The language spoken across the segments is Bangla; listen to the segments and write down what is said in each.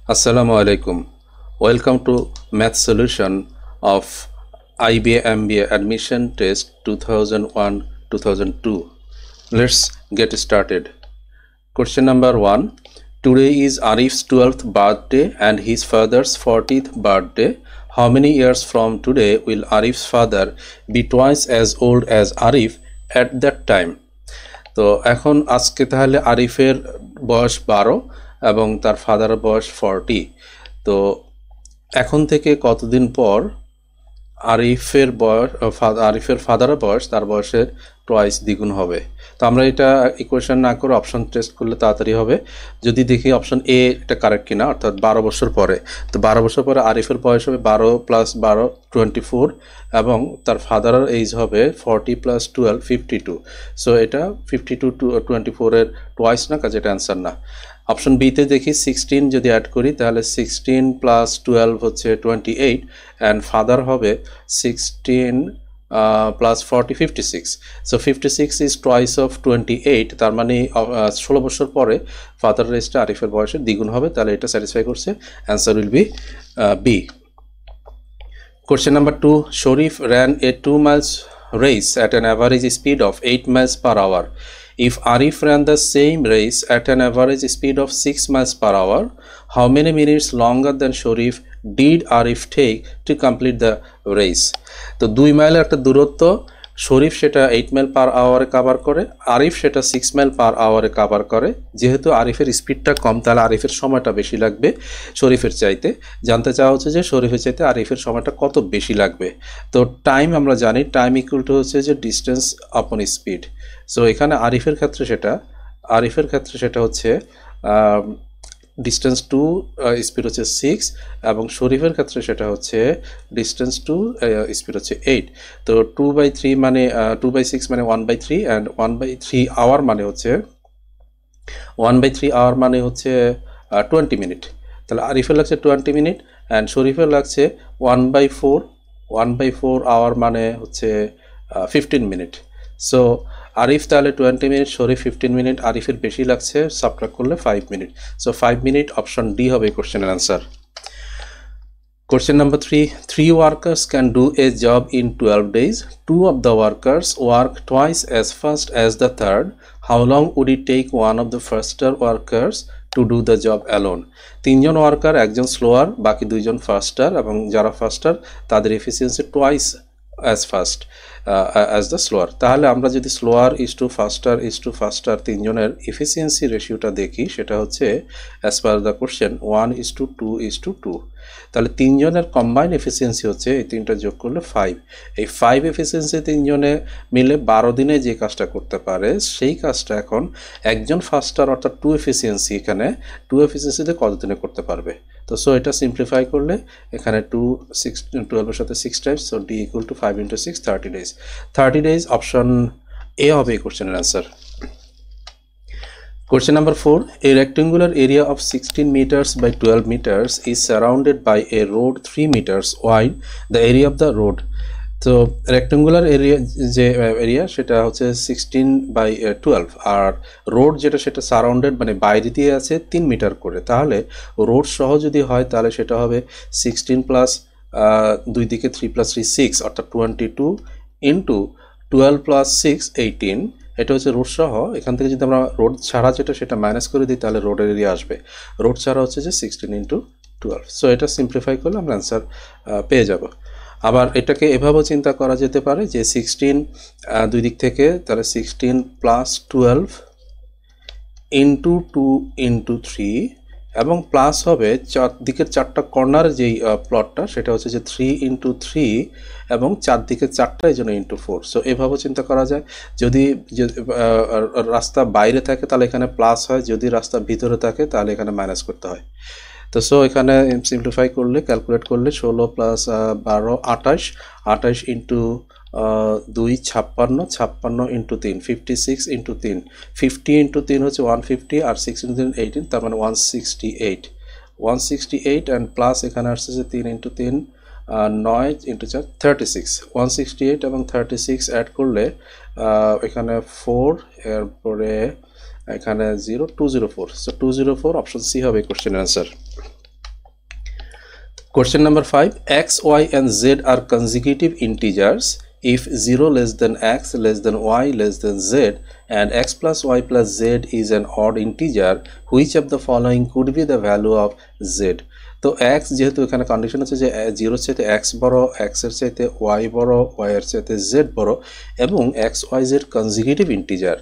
Assalamu alaikum. Welcome to Math Solution of IBA MBA Admission Test 2001-2002. Let's get started. Question number 1. Today is Arif's 12th birthday and his father's 40th birthday. How many years from today will Arif's father be twice as old as Arif at that time? তো এখন আজকে তাহলে আরিফের বয়স 12 এবং তার ফাদারের বয়স 40। তো এখন থেকে কতদিন পর আরিফের ফাদারের বয়স তার বয়সের টুয়াইস দ্বিগুণ হবে। তো আমরা এটা ইকুয়েশন না করে অপশন টেস্ট করলে তাড়াতাড়ি হবে। যদি দেখি অপশন এ এটা কারেক্ট কিনা, অর্থাৎ 12 বছর পরে, তো 12 বছর পরে আরিফের বয়স হবে 12 + 12 24 এবং তার ফাদারের এজ হবে 40 + 12 52। সো এটা 52 টু 24 এর টুয়াইস না, কাজে এটা অ্যান্সার না। অপশন বিতে দেখি 16 যদি অ্যাড করি তাহলে 16 + 12 হচ্ছে 28 অ্যান্ড ফাদার হবে 16 + 40 56। সো 56 ইজ টুয়াইস অফ 28, তার মানে 16 বছর পরে ফাদারের এজটা আরিফের বয়সের দ্বিগুণ হবে, তাহলে এটা স্যাটিসফাই করছে। Answer will be B. Question number 2. Sharif ran a 2 miles race at an average speed of 8 miles per hour. If Arif ran the same race at an average speed of 6 miles per hour, how many minutes longer than Sharif did Arif take to complete the race? তো 2 মাইলের একটা দূরত্ব, শরীফ সেটা 8 মাইল পার আওয়ারে কভার করে, আরিফ সেটা 6 মাইল পার আওয়ারে কভার করে। যেহেতু আরিফের স্পিডটা কম, তাহলে আরিফের সময়টা বেশি লাগবে শরীফের চাইতে। জানতে চাওয়া হচ্ছে যে শরীফের চাইতে আরিফের সময়টা কত বেশি লাগবে। তো টাইম আমরা জানি, টাইম ইকুয়াল টু হচ্ছে যে ডিস্টেন্স আপন স্পিড। সো এখানে আরিফের ক্ষেত্রে সেটা হচ্ছে ডিস্টেন্স টু স্পিড হচ্ছে 6 এবং শরীফের ক্ষেত্রে সেটা হচ্ছে ডিস্টেন্স টু স্পিড হচ্ছে 8। তো 2/3 মানে 2/6 মানে 1/3 অ্যান্ড 1/3 আওয়ার মানে হচ্ছে 20 মিনিট। তাহলে আরিফের লাগছে 20 মিনিট অ্যান্ড শরীফের লাগছে 1/4 আওয়ার মানে হচ্ছে 15 মিনিট। সো আরিফ তাহলে 20 মিনিট, শরীফ 15 মিনিট, আরিফের বেশি লাগছে, সাবট্রাক্ট করলে 5 minute. So 5 minute, option D হবে কোশ্চেনের answer. Question number 3. 3 workers can do a job in 12 days. 2 of the workers work twice as fast as the third. How long would it take one of the faster workers to do the job alone? 3 জন ওয়ার্কার, একজন স্লোয়ার, বাকি 2 জন ফাস্টার, এবং যারা ফাস্টার তাদের efficiency twice as fast as the slower। তাহলে আমরা যদি স্লোয়ার ইজ টু ফাস্টার 3 জনের এফিসিয়েন্সি রেশিওটা দেখি, সেটা হচ্ছে অ্যাজ পার দ্য কোশ্চেন 1:2:2। তাহলে 3 জনের কম্বাইন্ড এফিসিয়েন্সি হচ্ছে, এই 3টা যোগ করলে 5। এই 5 এফিসিয়েন্সি 3 জনে মিলে 12 দিনে যে কাজটা করতে পারে, সেই কাজটা এখন একজন ফাস্টার অর্থাৎ 2 এফিসিয়েন্সি, এখানে 2 এফিসিয়েন্সিতে কত দিনে করতে পারবে। তো সো এটা সিম্পলিফাই করলে এখানে 12 এর সাথে 6 Times, so D equal to 5 × 6 30 days। 30 days, option A হবে এই কোশ্চেনের answer. Question number 4. A rectangular area of 16 meters by 12 meters is surrounded by a road 3 meters wide. The area of the road. তো রেক্টেঙ্গুলার যে এরিয়া সেটা হচ্ছে 16/12 আর রোড যেটা সেটা সারাউন্ডেড মানে বাইরে দিয়ে আছে 3 মিটার করে। তাহলে রোড সহ যদি হয় তাহলে সেটা হবে 16 প্লাস 2 দিকে 3 + 3 6, অর্থাৎ 22 × 12 + 6 18। এটা হচ্ছে রোড সহ। এখান থেকে যদি আমরা রোড ছাড়া যেটা সেটা মাইনাস করে দিই তাহলে রোডের এরিয়া আসবে। রোড ছাড়া হচ্ছে যে 16 × 12। সো এটা সিম্পলিফাই করলে আমরা অ্যান্সার পেয়ে যাব। আবার এটাকে এভাবেও চিন্তা করা যেতে পারে যে 16 দুই দিক থেকে, তাহলে 16 + 12 × 2 × 3 এবং প্লাস হবে দিকের 4টা কর্নার যেই প্লটটা সেটা হচ্ছে যে 3 × 3 এবং 4 দিকে 4টা, এই জন্য × 4। সো এভাবেও চিন্তা করা যায়। যদি রাস্তা বাইরে থাকে তাহলে এখানে প্লাস হয়, যদি রাস্তা ভিতরে থাকে তাহলে এখানে মাইনাস করতে হয়। তো সো এখানে সিম্পলিফাই করলে, ক্যালকুলেট করলে 16 + 12 28, 28 × 2 56, 56 × 3 56 × 3 50 × 3 হচ্ছে 150 আর 6 × 3 18, তার মানে 168 অ্যান্ড প্লাস এখানে আসছে যে 3 × 3 9 × 4 36। 168 এবং 36 অ্যাড করলে এখানে 4, এরপরে এখানে 0 204। সো 204, অপশন সি হবে কোশ্চেনের answer. Question number 5. X, y and z are consecutive integers if 0 less than x less than y less than z and x plus y plus z is an odd integer, which of the following could be the value of z? তো x যেহেতু এখানে কন্ডিশন আছে যে 0 এর চাইতে x বড়, x এর চাইতে y বড়, y এর চাইতে z বড় এবং x y z consecutive integer.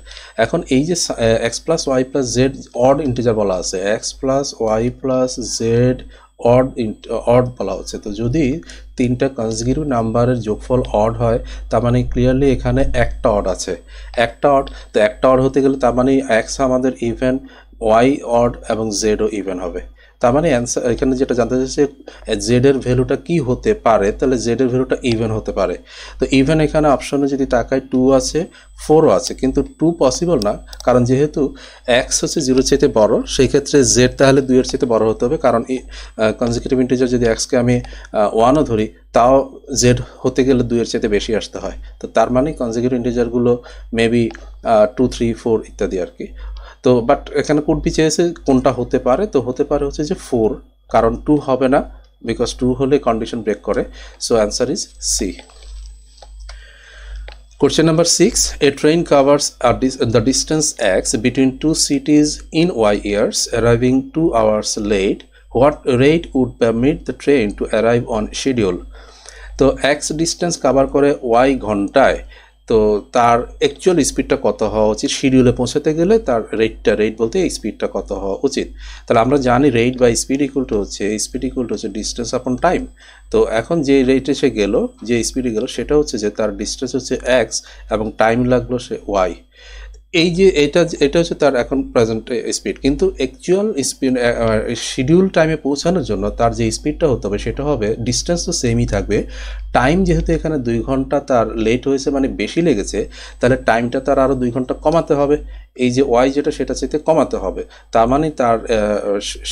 এখন এই যে x plus y plus z odd integer বলা আছে, x plus y plus z odd বলা হচ্ছে। তো যদি তিনটা কনজিকিউটিভ নাম্বারের যোগফল অড হয় তার মানে ক্লিয়ারলি এখানে একটা অড আছে, একটা অড। তো একটা অড হতে গেলে তার মানে x আমাদের ইভেন, y অড এবং z ও ইভেন হবে। তার মানে অ্যান্সার এখানে যেটা জানতে চাইছে জেড এর ভ্যালুটা কি হতে পারে, তাহলে জেড এর ভ্যালুটা ইভেন হতে পারে। তো ইভেন এখানে অপশনে যদি তাকাই 2 আছে, 4ও আছে, কিন্তু 2 পসিবল না, কারণ যেহেতু এক্স হচ্ছে 0 এর চাইতে বড়, সেই ক্ষেত্রে জেড তাহলে 2 এর চাইতে বড় হতে হবে, কারণ কনজিকিউটিভ ইন্টিজার যদি এক্সকে আমি 1ও ধরি তাও জেড হতে গেলে 2 এর চাইতে বেশি আসতে হয়। তো তার মানে কনজিকিউটিভ ইন্টিজারগুলো মেবি 2, 3, 4 ইত্যাদি আর কি। তো বাট এখানে কোড বি চেয়েছে কোনটা হতে পারে, তো হতে পারে হচ্ছে যে 4, কারণ 2 হবে না, বিকজ 2 হলে কন্ডিশন ব্রেক করে। So answer is C. Question number 6. A train covers the distance x between two cities in y years, arriving 2 hours late. What rate would permit the train to arrive on schedule? তো x ডিস্টেন্স কভার করে y ঘন্টায়, তো তার অ্যাকচুয়াল স্পিডটা কত হওয়া উচিত শিডিউলে পৌঁছাতে গেলে, তার রেট বলতে এই স্পিডটা কত হওয়া উচিত। তাহলে আমরা জানি রেট বা স্পিড ইকুয়াল টু হচ্ছে ডিস্টেন্স আপন টাইম। তো এখন যে রেটে সে গেল, যে স্পিডে গেল, সেটা হচ্ছে যে তার ডিস্টেন্স হচ্ছে এক্স এবং টাইম লাগলো সে ওয়াই। এই যে এটা হচ্ছে তার এখন প্রেজেন্ট স্পিড, কিন্তু অ্যাকচুয়াল স্পিড শিডিউল টাইমে পৌঁছানোর জন্য তার যে স্পিডটা হতে হবে সেটা হবে, ডিস্টেন্স তো সেমই থাকবে, টাইম যেহেতু এখানে 2 ঘন্টা তার লেট হয়েছে মানে বেশি লেগেছে, তাহলে টাইমটা তার আরও 2 ঘন্টা কমাতে হবে, এই যে ওয়াই যেটা সেটা চাইতে কমাতে হবে। তার মানে তার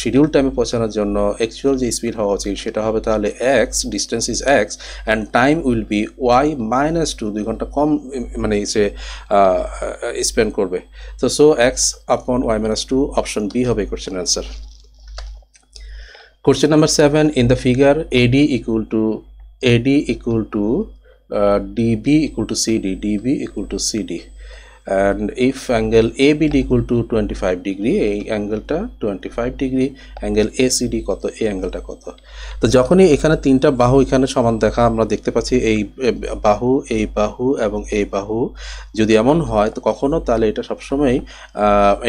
শিডিউল টাইমে পৌঁছানোর জন্য অ্যাকচুয়াল যে স্পিড হওয়া উচিত সেটা হবে তাহলে X, distance is X and time will be Y minus 2, 2 ঘন্টা কম মানে সে স্পেন্ড করবে। তো so X upon Y minus 2, option B হবে question answer. Question number 7. In the figure, AD equal to DB equal to CD, and if angle ABD equal to 25 degree, এই অ্যাঙ্গেলটা 25 ডিগ্রি, অ্যাঙ্গেল ACD কত, এই অ্যাঙ্গেলটা কত। তো যখনই এখানে তিনটা বাহু এখানে সমান দেখা আমরা দেখতে পাচ্ছি, এই বাহু এবং এই বাহু যদি এমন হয় তো কখনো, তাহলে এটা সবসময়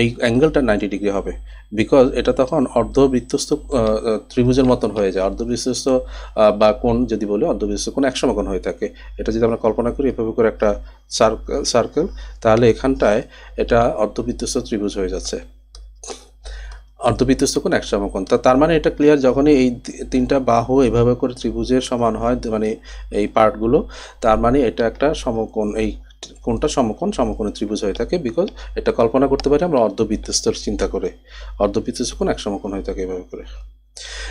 এই অ্যাঙ্গেলটা 90 ডিগ্রি হবে, বিকজ এটা তখন অর্ধবৃত্তস্থ ত্রিভুজের মতন হয়ে যায়। অর্ধবৃত্তস্থ বা কোণ যদি বলি, অর্ধবৃত্তস্থ কোণ এক সমকোণ হয়ে থাকে। এটা যদি আমরা কল্পনা করি এভাবে করে একটা সার্কেল, তাহলে এখানটায় এটা অর্ধবৃত্তস্থ ত্রিভুজ হয়ে যাচ্ছে, অর্ধবৃত্তস্থ কোণ এক সমকোণ। তার মানে এটা ক্লিয়ার, যখনই এই তিনটা বাহু এভাবে করে ত্রিভুজের সমান হয়, মানে এই পার্টগুলো, তার মানে এটা একটা সমকোণ, এই কোনটা সমকোণে ত্রিভুজ হয়ে থাকে, বিকজ এটা কল্পনা করতে পারি আমরা অর্ধবৃত্তস্থ চিন্তা করে, অর্ধবৃত্তস্থ কোণ এক সমকোণ হয়ে থাকে এভাবে করে।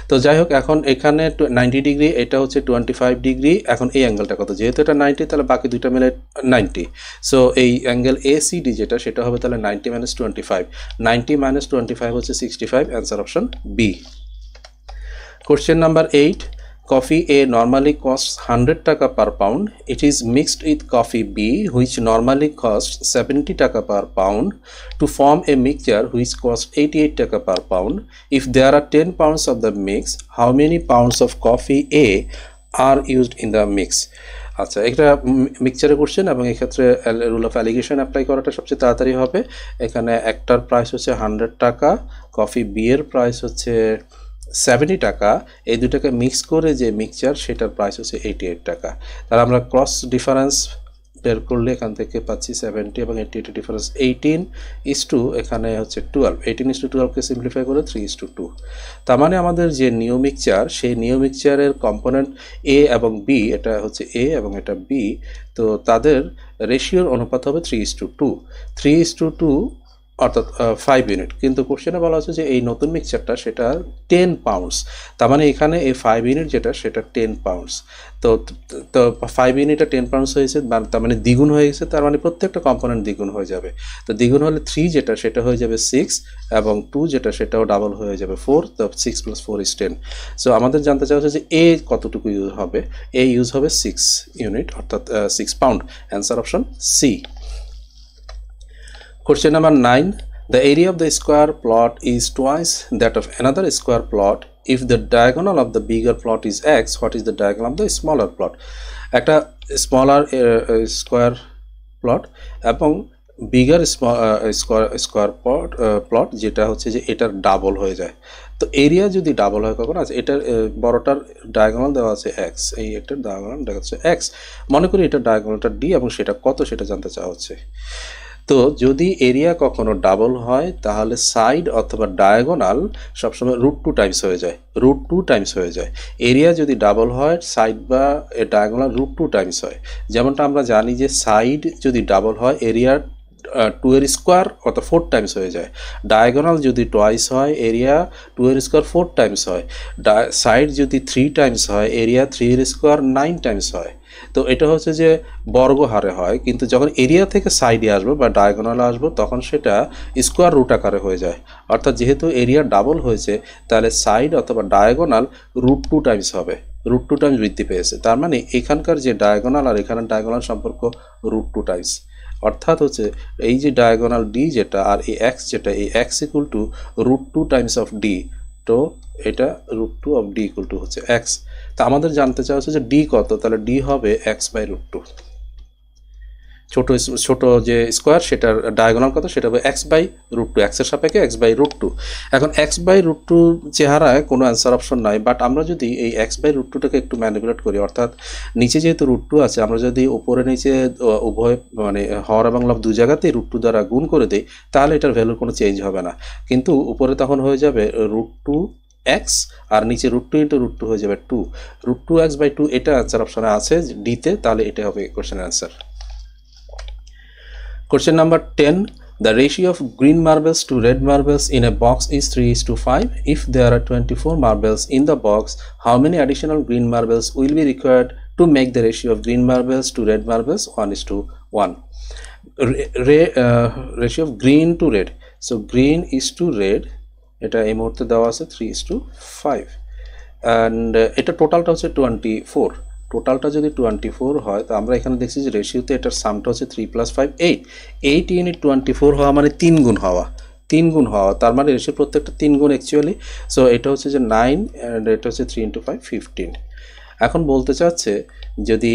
তো যাই হোক, এখন এখানে 90 ডিগ্রি, এটা হচ্ছে 25 ডিগ্রি। এখন এই অ্যাঙ্গেলটা কত, যেহেতু এটা 90, তাহলে বাকি দুইটা মিলে 90। সো এই অ্যাঙ্গেল ACD যেটা, সেটা হবে তাহলে 90 - 25, 90 - 25 হচ্ছে 65, answer option B. Question number 8. Coffee A normally costs 100 taka per pound. It is mixed with coffee B, which normally costs 70 taka per pound, to form a mixture which costs 88 taka per pound. If there are 10 pounds of the mix, how many pounds of coffee A are used in the mix? আচ্ছা, এটা মিক্সচারের কোশ্চেন এবং এক্ষেত্রে রুল অফ অ্যালিগেশন অ্যাপ্লাই করাটা সবচেয়ে তাড়াতাড়ি হবে। এখানে একটার প্রাইস হচ্ছে 100 টাকা, কফি বি এর প্রাইস হচ্ছে 70 টাকা, এই দুটাকে মিক্স করে যে মিক্সচার সেটার প্রাইস হচ্ছে 88 টাকা। তাহলে আমরা ক্রস ডিফারেন্স বের করলে এখান থেকে পাচ্ছি 70 এবং 88 ডিফারেন্স 18:2, এখানে হচ্ছে 12, 18:12কে সিম্পলিফাই করে 3:2। তার মানে আমাদের যে নিউ মিক্সচার, সেই নিউ মিক্সচারের কম্পোনেন্ট এ এবং বি, এটা হচ্ছে এ এবং এটা বি, তো তাদের রেশিওর অনুপাত হবে 3:2। 3:2 অর্থাৎ 5 ইউনিট, কিন্তু কোশ্চেনে বলা হচ্ছে যে এই নতুন মিক্সচারটা সেটা 10 পাউন্ডস, তার মানে এখানে এই 5 ইউনিট যেটা সেটা 10 পাউন্ডস। তো তো 5 ইউনিটে 10 পাউন্ডস হয়েছে, তার মানে দ্বিগুণ হয়ে গেছে, তার মানে প্রত্যেকটা কম্পোনেন্ট দ্বিগুণ হয়ে যাবে। তো দ্বিগুণ হলে 3 যেটা সেটা হয়ে যাবে 6, এবং 2 যেটা সেটাও ডাবল হয়ে যাবে 4, তো 6 + 4 = 10। সো আমাদের জানতে চাওয়া হচ্ছে যে এ কতটুকু ইউজ হবে। এ ইউজ হবে 6 ইউনিট, অর্থাৎ 6 pound. Answer option C. Question number 9. The area of the square plot is twice that of another square plot. If the diagonal of the bigger plot is x, what is the diagonal of the smaller plot? একটা smaller square plot এবং bigger square plot যেটা হচ্ছে যে এটার ডাবল হয়ে যায়। তো এরিয়া যদি ডাবল হয় কখন আছে, এটার বড়টার ডায়াগোনাল দেওয়া আছে x, এই এটার ডায়াগোনাল দেওয়া আছে x, মনে করি এটার ডায়াগোনালটা d এবং সেটা কত সেটা জানতে চাওয়া হচ্ছে। তো যদি এরিয়া কখনো ডাবল হয় তাহলে সাইড অথবা ডায়াগোনাল সবসময় √2 টাইমস হয়ে যায়, √2 টাইমস হয়ে যায়। এরিয়া যদি ডাবল হয় সাইড বা ডায়াগোনাল √2 টাইমস হয়। যেমনটা আমরা জানি যে সাইড যদি ডাবল হয় এরিয়া 2 এর স্কোয়ার অর্থাৎ 4 টাইমস হয়ে যায়। ডায়াগোনাল যদি টুয়াইস হয় এরিয়া 2 এর স্কোয়ার 4 টাইমস হয়। সাইড যদি 3 টাইমস হয় এরিয়া 3 এর স্কোয়ার 9 টাইমস হয়। তো এটা হচ্ছে যে বর্গ হারে হয়, কিন্তু যখন এরিয়া থেকে সাইডে আসবো বা ডায়াগোনালে আসবো তখন সেটা স্কোয়ার রুট আকারে হয়ে যায়। অর্থাৎ যেহেতু এরিয়া ডাবল হয়েছে তাহলে সাইড অথবা ডায়াগোনাল √2 টাইমস হবে, √2 টাইমস বৃদ্ধি পেয়েছে। তার মানে এখানকার যে ডায়াগোনাল আর এখানের ডায়াগোনাল সম্পর্ক √2 টাইমস। অর্থাৎ হচ্ছে এই যে ডায়াগোনাল ডি যেটা আর এই এক্স যেটা, এই x equal to √2 Times of D. তো এটা √2 অফ ডি ইকুয়াল টু হচ্ছে এক্স। তা আমাদের জানতে চাওয়া হচ্ছে যে ডি কত, তাহলে ডি হবে x/√2। ছোট যে স্কোয়ার সেটার ডায়াগোনাল কত সেটা হবে x/√2, এক্সের সাপেক্ষে x/√2। এখন x/√2 চেহারায় কোনো অ্যান্সার অপশন নাই, বাট আমরা যদি এই x/√2টাকে একটু ম্যানিপুলেট করি, অর্থাৎ নিচে যেহেতু √2 আছে আমরা যদি উপরে নিচে উভয় মানে হর এবং লব দু জায়গাতেই √2 দ্বারা গুণ করে দিই তাহলে এটার ভ্যালুর কোনো চেঞ্জ হবে না, কিন্তু উপরে তখন হয়ে যাবে √2 x আর নিচে √2 × √2 হয়ে যাবে 2, √2 x/2 এটা অ্যান্সার অপশনে আছে ডিতে, তাহলে এটা হবে কোশ্চেনের answer. Question number 10. The ratio of green marbles to red marbles in a box is 3:5. If there are 24 marbles in the box, how many additional green marbles will be required to make the ratio of green marbles to red marbles 1:1? Ratio of green to red. So green is to red. এটা এই মুহূর্তে দেওয়া আছে 3:5 অ্যান্ড এটা টোটালটা হচ্ছে 24। টোটালটা যদি 24 হয় তো আমরা এখানে দেখছি যে রেশিওতে এটার সামটা হচ্ছে 3 + 5 8। 8 ইউনিট 24 হওয়া মানে 3 গুণ হওয়া, 3 গুণ হওয়া, তার মানে রেশিও প্রত্যেকটা 3 গুণ অ্যাকচুয়ালি। সো এটা হচ্ছে যে 9 অ্যান্ড এটা হচ্ছে 3 × 5 15। এখন বলতে চাচ্ছে যদি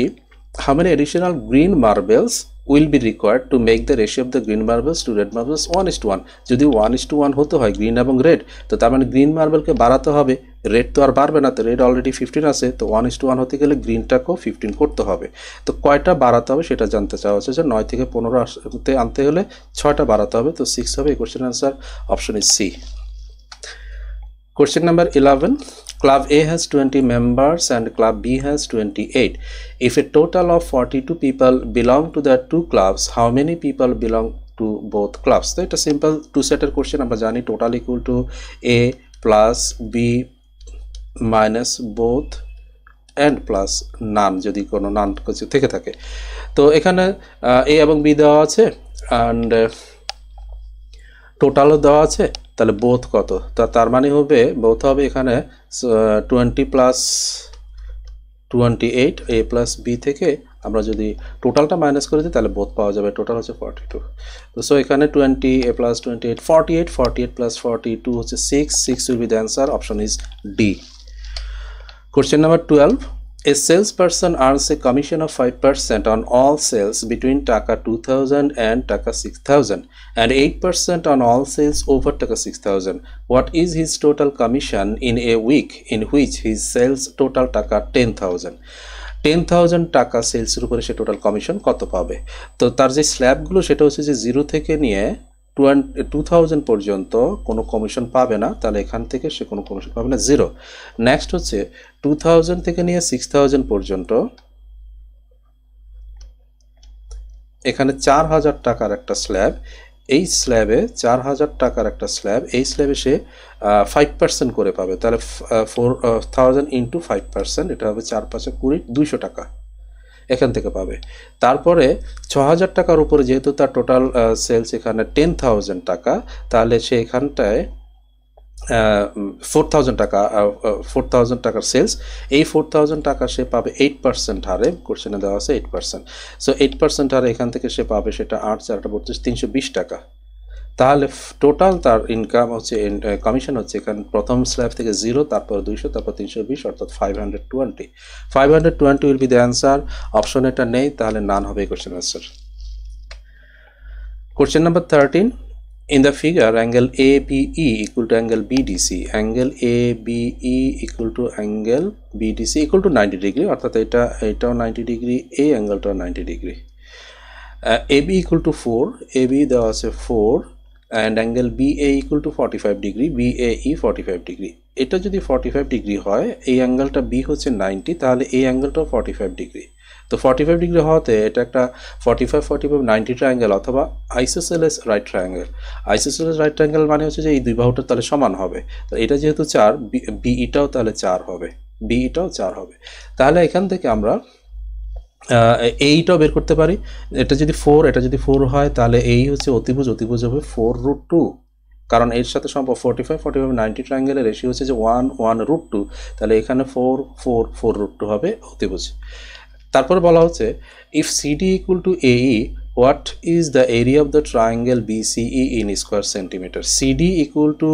how many additional green marbles will be required to make the ratio of the green marbles to red marbles 1:1। যদি 1:1 হতে হয় গ্রিন এবং রেড, তো তার মানে গ্রিন মার্বেলকে বাড়াতে হবে, রেড তো আর বাড়বে না, তো রেড অলরেডি 15 আছে, তো 1:1 হতে গেলে গ্রিনটাকেও 15 করতে হবে। তো কয়টা বাড়াতে হবে সেটা জানতে চাওয়া হচ্ছে যে 9 থেকে 15 আনতে হলে 6টা বাড়াতে হবে, তো 6 হবে। এই question answer option is C. Question number 11. Club A has 20 members and Club B has 28. If a total of 42 people belong to the two clubs, how many people belong to both clubs? So it's a simple two-setter question. আমরা জানি total equal to A plus B minus both and plus none যদি কোনো none কিছু থেকে থাকে। তো এখানে A এবং B দেওয়া আছে and টোটালও দেওয়া আছে, তাহলে বোথ কত, তার মানে হবে বোথ হবে এখানে 20 + 28 A + B থেকে আমরা যদি টোটালটা মাইনাস করে দিই তাহলে বোথ পাওয়া যাবে, টোটাল হচ্ছে 42। তো সো এখানে 20 A + 28 48, 48 + 42 হচ্ছে 6 will be the answer, option is D. Question number 12. A salesperson earns a commission of 5% on all sales between Taka 2000 and Taka 6000 and 8% on all sales over Taka 6000. What is his total commission in a week in which his sales total Taka 10,000? 10,000 টাকা সেলসের উপরে সে টোটাল কমিশন কত পাবে? তো তার যে স্ল্যাবগুলো সেটা হচ্ছে যে 0 থেকে নিয়ে 2000 পর্যন্ত কোনো কমিশন পাবে না, তাহলে এখান থেকে সে কোনো কমিশন পাবে না, 0। নেক্সট হচ্ছে 2000 থেকে নিয়ে 6000 পর্যন্ত, এখানে 4000 টাকার একটা স্ল্যাব, এই স্ল্যাবে 4000 টাকার একটা স্ল্যাব, এই স্ল্যাবে সে 5% করে পাবে, তাহলে 4000 ইন্টু 5%, এটা হবে 4 5 20, 200 টাকা এখান থেকে পাবে। তারপরে 6000 টাকার উপরে যেহেতু তার টোটাল সেলস এখানে 10,000 টাকা, তাহলে সে এখানটায় 4000 টাকা 4000 টাকার সেলস, এই 4000 টাকা সে পাবে 8% হারে, কোশ্চেনে দেওয়া আছে 8%। সো 8% হারে এখান থেকে সে পাবে সেটা 8 4 32 320 টাকা। তাহলে টোটাল তার ইনকাম হচ্ছে, কমিশন হচ্ছে এখানে প্রথম স্ল্যাব থেকে 0, তারপর 200, তারপর 320, অর্থাৎ 520। 520 will be the answer. Option এটা নেই, তাহলে নান হবে question answer. Question number 13, in the figure angle ABE equal to angle BDC, angle ABE equal to angle BDC equal to 90 degree, অর্থাৎ এটাও 90 ডিগ্রি, এই অ্যাঙ্গেলটাও 90 degree. AB equal to 4, AB দেওয়া আছে 4, and angle BA equal to 45 degree, BAE 45 degree. এটা যদি 45 ডিগ্রি হয়, এই অ্যাঙ্গেলটা B হচ্ছে 90, তাহলে এই অ্যাঙ্গেলটাও 45 ডিগ্রি। তো 45 ডিগ্রি হওয়াতে এটা একটা 45 45 90 ট্রায়াঙ্গেল অথবা আইসোসেলেস রাইট ট্রায়াঙ্গেল। আইসোসেলেস রাইট ট্রায়াঙ্গেল মানে হচ্ছে যে এই দুই বাহুটা তাহলে সমান হবে, তো এটা যেহেতু 4, বিইটাও তাহলে 4 হবে, বিইটাও 4 হবে। তাহলে এখান থেকে আমরা এইটাও বের করতে পারি। এটা যদি 4, এটা যদি 4 হয়, তাহলে এই হচ্ছে অতিভুজ, অতিভুজ হবে 4√2, কারণ এর সাথে সম্পর্ক 45 45 90 ট্রায়াঙ্গেলের রেশিও হচ্ছে যে 1 1√2, তাহলে এখানে 4 4 4√2 হবে অতিভুজ। তারপরে বলা হচ্ছে if CD equal to AE, what is the area of the triangle BCE in square centimeter? CD equal to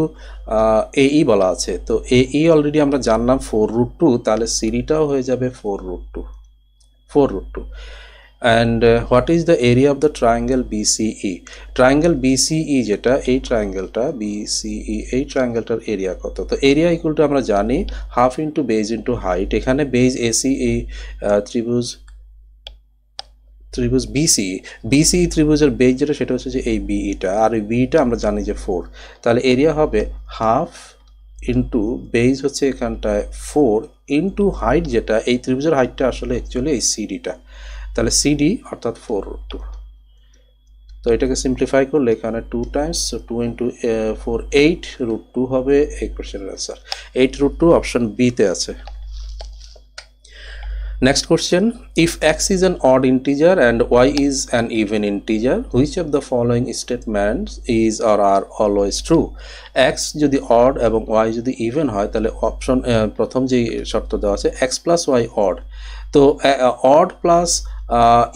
AE বলা আছে, তো AE অলরেডি আমরা জানলাম 4√2, তাহলে CDটাও হয়ে যাবে 4√2। and what is the area of the triangle BCE? triangle BCE যেটা, এই ট্রায়াঙ্গেলটা BCE, এই ট্রায়াঙ্গেলটার এরিয়া কত? তো এরিয়া ইকুয়াল টু আমরা জানি half into base into height. এখানে বেজ AC, এই ত্রিভুজ BCE ত্রিভুজের বেজ যেটা, সেটা হচ্ছে যে এই BEটা, আর এই BEটা আমরা জানি যে 4, তাহলে এরিয়া হবে হাফ ইন্টু বেজ হচ্ছে এখানটায় 4 ইন্টু হাইট, যেটা এই ত্রিভুজের হাইটটা আসলে অ্যাকচুয়ালি এই CDটা, তাহলে CD অর্থাৎ 4√2। তো এটাকে সিম্পলিফাই করলে এখানে 2 টাইমস, 2 ইন্টু 4 8√2 হবে এই কোশ্চেনের অ্যান্সার। 8√2 অপশন বিতে আছে। Next question, if x is an odd integer and y is an even integer, which of the following statements is or are always true? x যদি odd এবং y যদি even হয়, তাহলে অপশন প্রথম যে শর্ত দেওয়া আছে x plus y odd, তো odd plus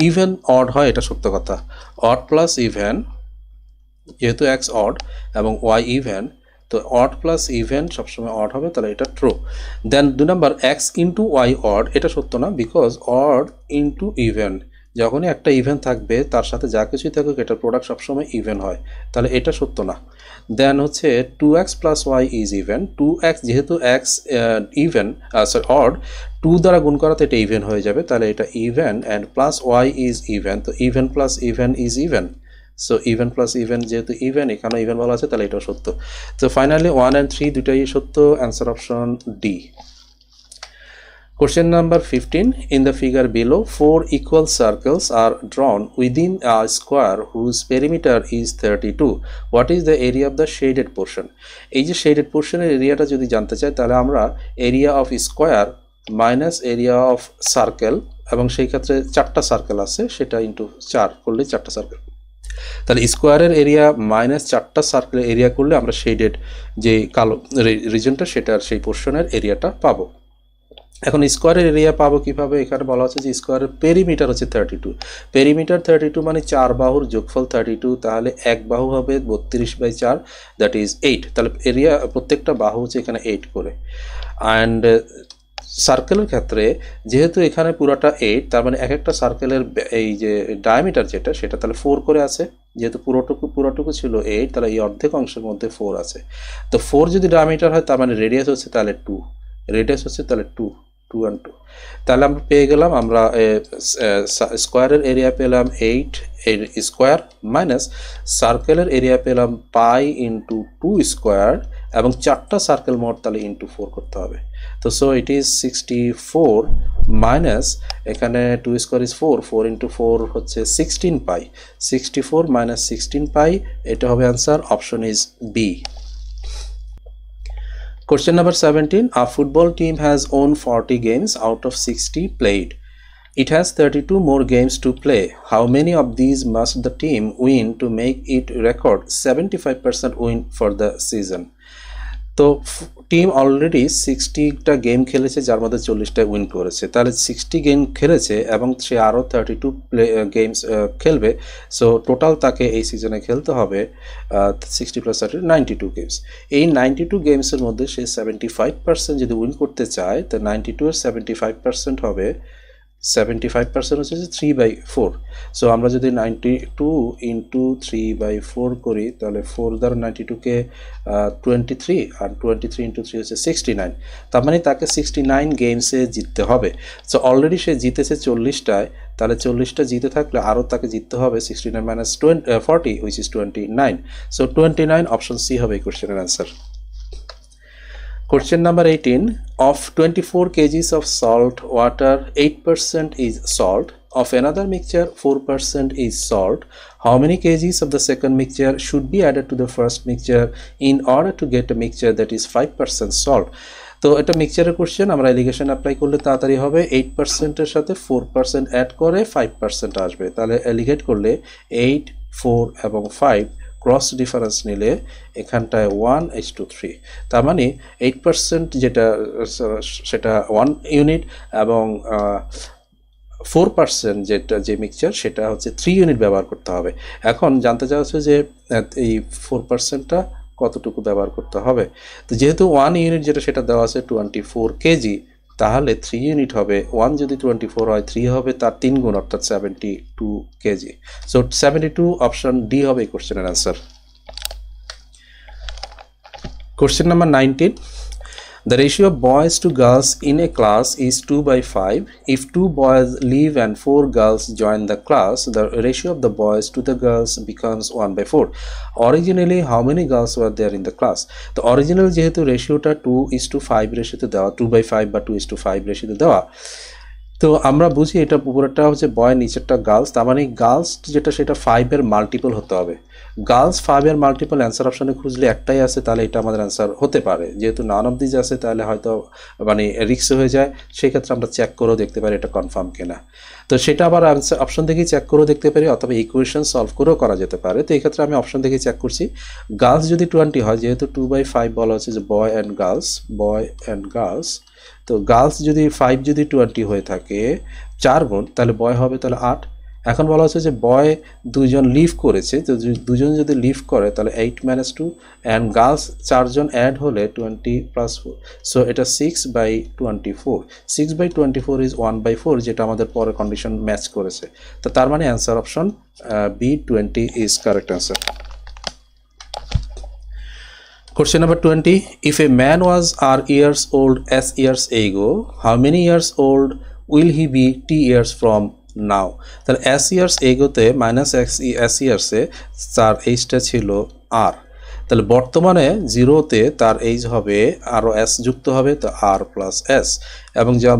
even odd হয়, এটা সত্য কথা। odd plus even, যেহেতু x odd এবং y even, তো odd plus even সবসময় odd হবে, তাহলে এটা ট্রু। দেন 2 number x into y odd, এটা সত্য না, বিকজ odd ইন্টু ইভেন, যখনই একটা ইভেন থাকবে তার সাথে যা কিছুই থাকুক এটার প্রোডাক্ট সবসময় ইভেন হয়, তাহলে এটা সত্য না। দেন হচ্ছে 2x plus y is even, 2x যেহেতু x ইভেন সরি odd, 2 দ্বারা গুণ করাতে এটা ইভেন হয়ে যাবে, তাহলে এটা even, and plus y is even, তো even plus even is even, so even plus even যেহেতু ইভেন, এখানে ইভেন বলা আছে, তাহলে এটাও সত্য। তো ফাইনালি 1 and 3 দুটাই সত্য, answer option D. Question number 15, in the figure below 4 equal circles are drawn within a square whose perimeter is 32. What is the area of the shaded portion? এই যে shaded portion এর এরিয়াটা যদি জানতে চাই, তাহলে আমরা area of square minus area of circle, এবং সেই ক্ষেত্রে 4টা সার্কেল আছে, সেটা ইন্টু 4 করলে 4টা সার্কেল, তাহলে স্কোয়ারের এরিয়া মাইনাস 4টা সার্কেলের এরিয়া করলে আমরা শেডেড যে কালো রিজনটা, সেটার সেই পোর্শনের এরিয়াটা পাবো। এখন স্কোয়ারের এরিয়া পাবো কিভাবে? এখানে বলা হচ্ছে যে স্কোয়ারের পেরিমিটার হচ্ছে 32, পেরিমিটার 32 মানে 4 বাহুর যোগফল 32, তাহলে এক বাহু হবে 32/4, দ্যাট ইজ 8, তাহলে এরিয়া প্রত্যেকটা বাহু হচ্ছে এখানে 8 করে। অ্যান্ড সার্কেলের ক্ষেত্রে যেহেতু এখানে পুরোটা 8, তার মানে এক একটা সার্কেলের এই যে ডায়ামিটার যেটা, সেটা তাহলে 4 করে আছে, যেহেতু পুরোটুকু ছিল 8, তাহলে এই অর্ধেক অংশের মধ্যে 4 আছে। তো 4 যদি ডায়ামিটার হয়, তার মানে রেডিয়াস হচ্ছে তাহলে 2, রেডিয়াস হচ্ছে তাহলে 2 and 2, তাহলে আমরা পেয়ে গেলাম, আমরা স্কোয়ারের এরিয়া পেলাম 8 এর স্কোয়ার, মাইনাস সার্কেলের এরিয়া পেলাম পাই ইন্টু 2 স্কোয়ার, এবং 4টা সার্কেল মোট, তাহলে ইন্টু 4 করতে হবে। তো সো ইট ইজ 64 মাইনাস এখানে 2 স্কোয়ার ইজ 4, 4 ইন্টু 4 হচ্ছে 16 পাই, 64 মাইনাস 16 পাই, এটা হবে answer, option is B. Question number 17. A football team has won 40 games out of 60 played. It has 32 more games to play. How many of these must the team win to make it record 75% win for the season? তো টিম অলরেডি 60টা গেম খেলেছে, যার মধ্যে 40টা উইন করেছে, তাহলে 60 গেম খেলেছে এবং সে আরও 32 গেমস খেলবে। সো টোটাল তাকে এই সিজনে খেলতে হবে 60 প্লাস 30 92 গেমস। এই 92 গেমসের মধ্যে সে 75% যদি উইন করতে চায়, তো 92 এর 75% হবে 75% হচ্ছে 3/4। সো আমরা যদি 92 ইন্টু 3/4 করি, তাহলে 4 দ্বারা 92কে 23, আর 23 ইন্টু 3 হচ্ছে 69। তার মানে তাকে 69 গেমসে জিততে হবে। সো অলরেডি সে জিতেছে 40টায়, তাহলে 40টা জিতে থাকলে আরও তাকে জিততে হবে 69 minus 40 which is 29। So 29 option C হবে এই কোশ্চেনের answer. Question number 18. Of 24 kgs of salt water, 8% is salt. Of another mixture, 4% is salt. How many kgs of the second mixture should be added to the first mixture in order to get a mixture that is 5% salt? তো এটা মিক্সচারের কোশ্চেন, আমরা এলিগেশন অ্যাপ্লাই করলে তাড়াতাড়ি হবে। 8%-এর সাথে 4% অ্যাড করে 5% আসবে, তাহলে এলিগেট করলে 8, 4 এবং 5 ক্রস ডিফারেন্স নিলে এখানটায় 1:3। তার মানে 8% যেটা সেটা 1 ইউনিট এবং 4% যেটা যে মিক্সচার সেটা হচ্ছে 3 ইউনিট ব্যবহার করতে হবে। এখন জানতে চাওয়া হচ্ছে যে এই 4%টা কতটুকু ব্যবহার করতে হবে। তো যেহেতু 1 ইউনিট যেটা সেটা দেওয়া আছে 24 কেজি, তাহলে 3 ইউনিট হবে, 1 যদি 24 হয় 3 হবে তার 3 গুণ, অর্থাৎ 72 কেজি। সো 72 অপশন ডি হবে এই কোশ্চেনের answer. Question number 19. The ratio of boys to girls in a class is 2/5. If 2 boys leave and 4 girls join the class, the ratio of the boys to the girls becomes 1/4. Originally, how many girls were there in the class? The original যেহেতু রেশিওটা 2:5 রেশিওতে দেওয়া, 2/5 বা 2:5 রেশিওতে দেওয়া, তো আমরা বুঝি এটা পুরোটা হচ্ছে বয়, নিচেরটা গার্লস। তার মানে গার্লস যেটা সেটা 5-এর মাল্টিপল হতে হবে। গার্লস 5-এর মাল্টিপল অ্যান্সার অপশনে খুঁজলে একটাই আছে, তাহলে এটা আমাদের অ্যান্সার হতে পারে। যেহেতু নান অফ দিজ আছে, তাহলে হয়তো মানে রিক্স হয়ে যায়, সেই ক্ষেত্রে আমরা চেক করেও দেখতে পারি এটা কনফার্ম কিনা। তো সেটা আবার অ্যান্সার অপশন দেখেই চেক করেও দেখতে পারি, অথবা ইকুয়েশন সলভ করেও করা যেতে পারে। তো এই ক্ষেত্রে আমি অপশন দেখেই চেক করছি। গার্লস যদি 20 হয়, যেহেতু 2/5 বলা হচ্ছে যে বয় অ্যান্ড গার্লস, তো গার্লস যদি 5 যদি 20 হয়ে থাকে 4 গুণ, তাহলে বয় হবে তাহলে 8। এখন বলা হচ্ছে যে বয় 2জন লিভ করেছে, তো 2জন যদি লিভ করে তাহলে 8 - 2, অ্যান্ড গার্লস 4 জন অ্যাড হলে 20 + 4। সো এটা 6/24। 6/24 ইজ 1/4, যেটা আমাদের পরে কন্ডিশন ম্যাচ করেছে। তো তার মানে answer option B 20 is correct answer. Question number 20. If a man was R years old S years ago, how many years old will he be T years from now? তাহলে S years agoতে মাইনাস S yearsে তার এইজটা ছিল R, তাহলে বর্তমানে 0তে তার এইজ হবে আরও S যুক্ত হবে, তো R + S। এবং যা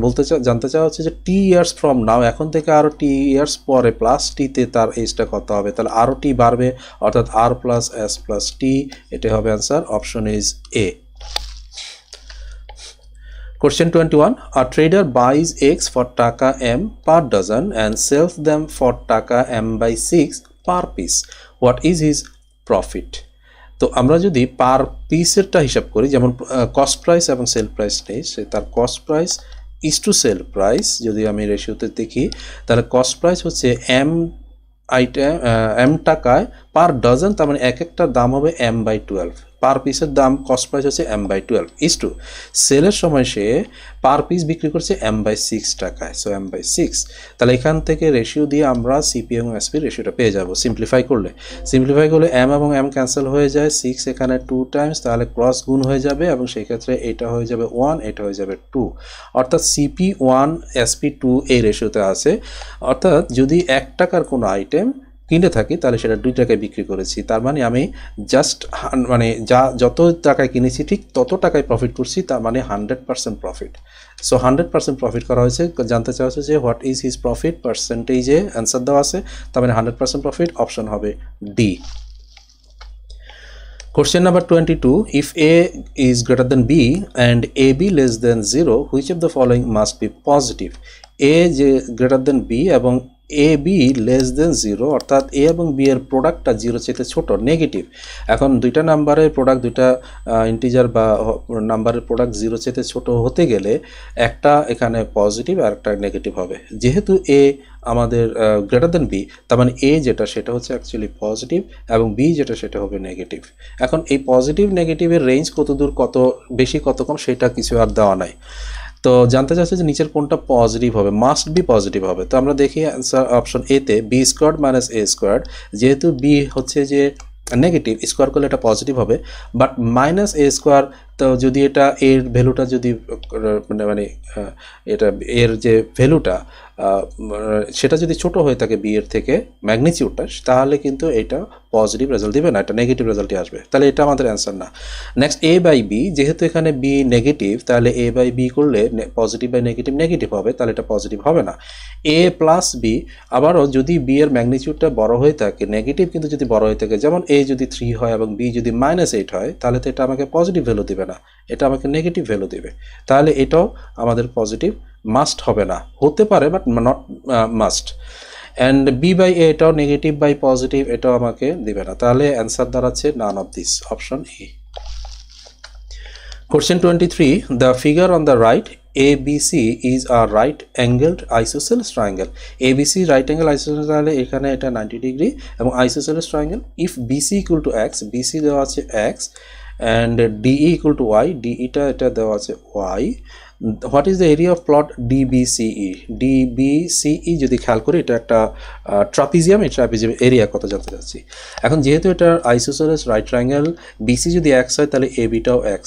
জানতে চাওয়া হচ্ছে যে টি ইয়ার্স ফ্রম নাও, এখন থেকে আরও টি ইয়ার্স পরে প্লাস টিতে তার এইজটা কত হবে, তাহলে আরও টি বাড়বে, অর্থাৎ R + S + T, এটা হবে answer, option is a. Question 21. A trader buys eggs for টাকা M per dozen and sells them for টাকা M/6 per piece. What is his profit? তো আমরা যদি পার পিসেরটা হিসাব করি, যেমন কস্ট প্রাইস এবং সেল প্রাইস নেই, সে তার cost price is to sell price যদি আমি রেশিওতে দেখি, তাহলে কস্ট প্রাইস হচ্ছে M টাকায় পার ডজন, তার মানে এক একটার দাম হবে M/12, পার পিসের দাম কস্ট প্রাইস হচ্ছে M/12 ইজ টু সেলের সময় সে পার পিস বিক্রি করছে M/6 টাকায়, সো M/6। তাহলে এখান থেকে রেশিও দিয়ে আমরা সিপি এবং এসপি রেশিওটা পেয়ে যাব। সিম্পলিফাই করলে M এবং M ক্যান্সেল হয়ে যায়, 6 এখানে 2 টাইমস, তাহলে ক্রস গুণ হয়ে যাবে এবং সেই ক্ষেত্রে এটা হয়ে যাবে 1, এটা হয়ে যাবে 2, অর্থাৎ সিপি 1 এসপি 2 এই রেশিওতে আছে। অর্থাৎ যদি 1 টাকার কোনো আইটেম কিনে থাকি তাহলে সেটা 2 টাকায় বিক্রি করেছি, তার মানে আমি জাস্ট মানে যত টাকায় কিনেছি ঠিক তত টাকায় প্রফিট করছি, তার মানে 100% প্রফিট। সো 100% প্রফিট করা হয়েছে। জানতে চাওয়া হচ্ছে যে হোয়াট ইজ হিজ প্রফিট পার্সেন্টেজে অ্যান্সার দেওয়া আছে, তার মানে 100% প্রফিট, অপশন হবে D. Question number 22. If A is greater than B and AB less than 0, which of the following must be positive? A যে greater than B এবং AB less than 0, অর্থাৎ A এবং B এর প্রোডাক্টটা 0 চেয়ে ছোট, নেগেটিভ। এখন দুইটা নাম্বারের প্রোডাক্ট, দুইটা ইন্টিজার বা নাম্বারের প্রোডাক্ট 0 চেয়ে ছোট হতে গেলে একটা এখানে পজিটিভ আর একটা নেগেটিভ হবে। যেহেতু A আমাদের গ্রেটার দেন বি, তার মানে এ যেটা সেটা হচ্ছে অ্যাকচুয়ালি পজিটিভ এবং বি যেটা সেটা হবে নেগেটিভ। এখন এই পজিটিভ নেগেটিভের রেঞ্জ কত দূর, কত বেশি কত কম সেটা কিছু আর দেওয়া নাই। তো জানতে চাচ্ছে যে নিচের কোনটা পজিটিভ হবে, মাস্ট বি পজিটিভ হবে। তো আমরা দেখি অ্যান্সার অপশন এতে বি স্কোয়ার্ড মাইনাস এ স্কোয়ার্ড, যেহেতু বি হচ্ছে যে নেগেটিভ, স্কোয়ার করলে এটা পজিটিভ হবে, বাট মাইনাস এ স্কোয়ার, তো যদি এটা এর ভ্যালুটা যদি মানে এটা এর যে ভ্যালুটা সেটা যদি ছোট হয়ে থাকে বি এর থেকে ম্যাগনিটিউডটা, তাহলে কিন্তু এটা পজিটিভ রেজাল্ট দিবে না, এটা নেগেটিভ রেজাল্টই আসবে, তাহলে এটা আমাদের অ্যান্সার না। নেক্সট এ বাই বি, যেহেতু এখানে বি নেগেটিভ তাহলে এ বাই বি করলে পজিটিভ বাই নেগেটিভ নেগেটিভ হবে, তাহলে এটা পজিটিভ হবে না। এ প্লাস বি, আবারও যদি বি এর ম্যাগনিটিউডটা বড় হয়ে থাকে, নেগেটিভ কিন্তু যদি বড় হয়ে থাকে, যেমন এ যদি 3 হয় এবং বি যদি -8 হয়, তাহলে তো এটা আমাকে পজিটিভ ভ্যালু দিবে না, এটা আমাকে নেগেটিভ ভ্যালু দিবে, তাহলে এটাও আমাদের পজিটিভ মাস্ট হবে না, হতে পারে but not must. And B by A এটাও নেগেটিভ বাই পজিটিভ, এটাও আমাকে দিবে না, তাহলে অ্যান্সার দাঁড়াচ্ছে none of this, option A. Question 23. The figure on the right, ABC is a right angled isosceles triangle. ABC right angle isosceles triangle, এখানে এটা 90 ডিগ্রি এবং isosceles triangle. If BC equal to x, BC দেওয়া আছে x and DE equal to y, DE টা এটা দেওয়া আছে y. What is the area of plot DBCE? DBCE যদি খেয়াল করি এটা একটা ট্রাপিজিয়াম, এই ট্রাপিজিয়াম এরিয়া কত জানতে চাচ্ছি। এখন যেহেতু এটা আইসোসেলেস রাইট ট্রায়াঙ্গেল, বিসি যদি x হয় তাহলে এবিটাও x।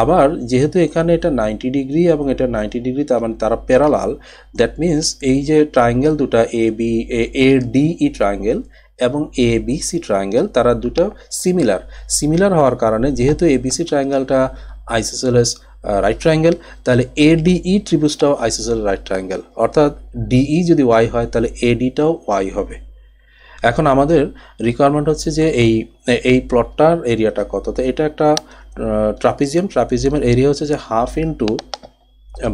আবার যেহেতু এখানে এটা 90 ডিগ্রি এবং এটা 90 ডিগ্রি, তার মানে তারা প্যারালাল, দ্যাট মিন্স এই যে ট্রায়াঙ্গেল দুটা ADE ট্রায়াঙ্গেল এবং ABC ট্রায়াঙ্গেল, তারা দুটো সিমিলার হওয়ার কারণে, যেহেতু ABC ট্রায়াঙ্গেলটা আইসোসেলেস রাইট ট্রায়াঙ্গেল, তাহলে ADE ত্রিভুজটাও আইসোসেলেস রাইট ট্রায়াঙ্গেল, অর্থাৎ DE যদি y হয় তাহলে ADটাও y হবে। এখন আমাদের রিকোয়ারমেন্ট হচ্ছে যে এই প্লটটার এরিয়াটা কত। তো এটা একটা ট্রাপিজিয়ামের এরিয়া হচ্ছে যে হাফ ইন্টু